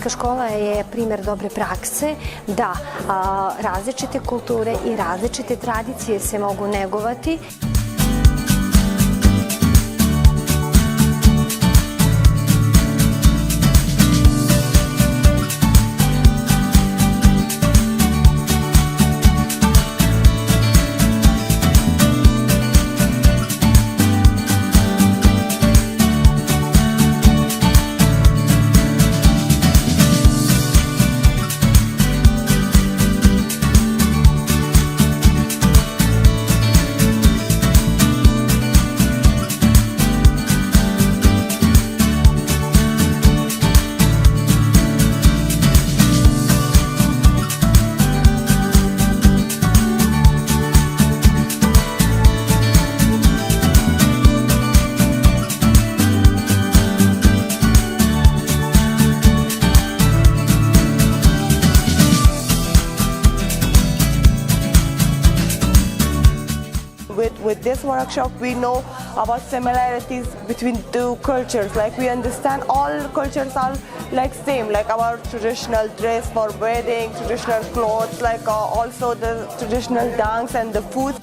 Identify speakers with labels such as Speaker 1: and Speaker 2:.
Speaker 1: Računarska škola je primjer dobre prakse da različite kulture i različite tradicije se mogu negovati.
Speaker 2: With this workshop, we know about similarities between two cultures. Like we understand all cultures are like same, like our traditional dress for wedding, traditional clothes, like also the traditional dance and the food.